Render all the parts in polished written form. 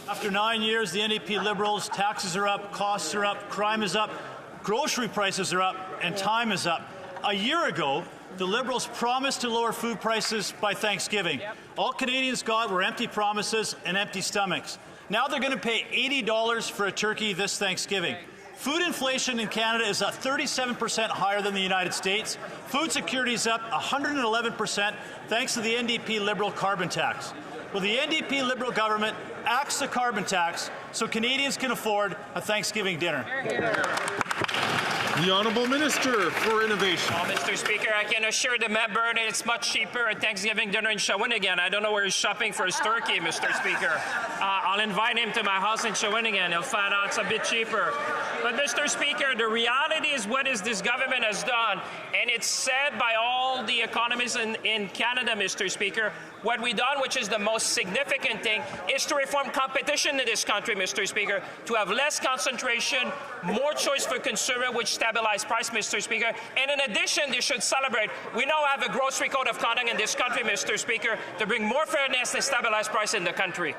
After 9 years, the NDP Liberals, taxes are up, costs are up, crime is up, grocery prices are up, and time is up. A year ago, the Liberals promised to lower food prices by Thanksgiving. All Canadians got were empty promises and empty stomachs. Now they're going to pay $80 for a turkey this Thanksgiving. Food inflation in Canada is 37% higher than the United States. Food security is up 111% thanks to the NDP Liberal carbon tax. Will the NDP Liberal government axe the carbon tax so Canadians can afford a Thanksgiving dinner? The Honourable Minister for Innovation. Well, Mr. Speaker, I can assure the member that it's much cheaper at Thanksgiving dinner in Shawinigan. I don't know where he's shopping for his turkey, Mr. Speaker. I'll invite him to my house in Shawinigan. He'll find out it's a bit cheaper. But, Mr. Speaker, the reality is what this government has done, and it's said by all the economists in Canada, Mr. Speaker, what we've done, which is the most significant thing, is to reform competition in this country, Mr. Speaker, to have less concentration, more choice for consumer, which stabilize price, Mr. Speaker. And in addition, they should celebrate. We now have a grocery code of conduct in this country, Mr. Speaker, to bring more fairness and stabilize price in the country.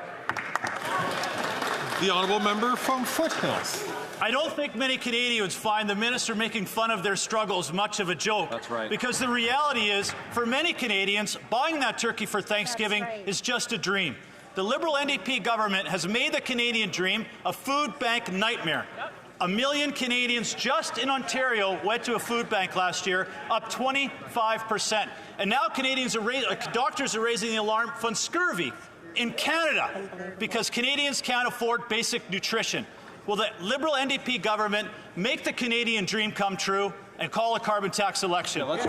The Honourable Member from Foothills. I don't think many Canadians find the minister making fun of their struggles much of a joke. That's right. Because the reality is, for many Canadians, buying that turkey for Thanksgiving is just a dream. The Liberal-NDP government has made the Canadian dream a food bank nightmare. 1 million Canadians just in Ontario went to a food bank last year, up 25%. And now doctors are raising the alarm on scurvy in Canada because Canadians can't afford basic nutrition. Will the Liberal-NDP government make the Canadian dream come true and call a carbon tax election? The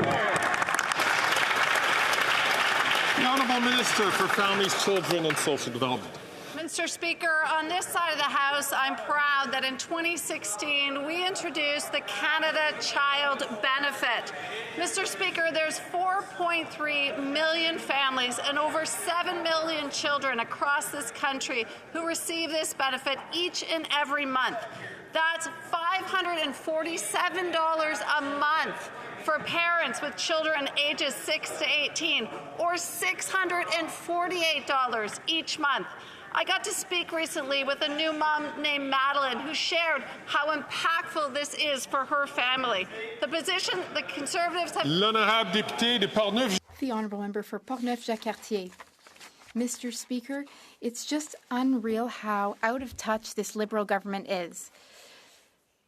Honourable Minister for Families, Children and Social Development. Mr. Speaker, on this side of the House, I'm proud that in 2016 we introduced the Canada Child Benefit. Mr. Speaker, there's 4.3 million families and over 7 million children across this country who receive this benefit each and every month. That's $547 a month for parents with children ages 6 to 18, or $648 each month. I got to speak recently with a new mom named Madeline who shared how impactful this is for her family. The position the Conservatives have... L'honorable député de Portneuf. The Honourable Member for Portneuf-Jacques-Cartier. Mr. Speaker, it's just unreal how out of touch this Liberal government is.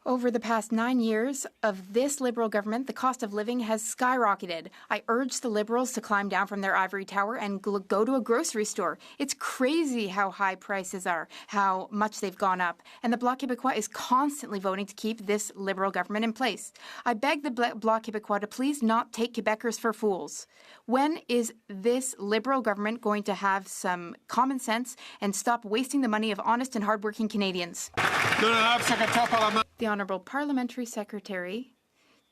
Over the past 9 years of this Liberal government, the cost of living has skyrocketed. I urge the Liberals to climb down from their ivory tower and go to a grocery store. It's crazy how high prices are, how much they've gone up. And the Bloc Québécois is constantly voting to keep this Liberal government in place. I beg the Bloc Québécois to please not take Quebecers for fools. When is this Liberal government going to have some common sense and stop wasting the money of honest and hardworking Canadians? The Honourable Parliamentary Secretary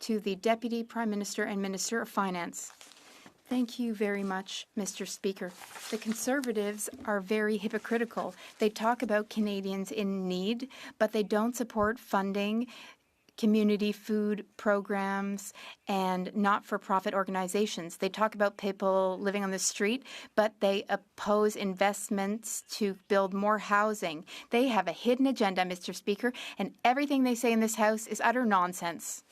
to the Deputy Prime Minister and Minister of Finance. Thank you very much, Mr. Speaker. The Conservatives are very hypocritical. They talk about Canadians in need, but they don't support funding community food programs and not-for-profit organizations. They talk about people living on the street, but they oppose investments to build more housing. They have a hidden agenda, Mr. Speaker, and everything they say in this House is utter nonsense.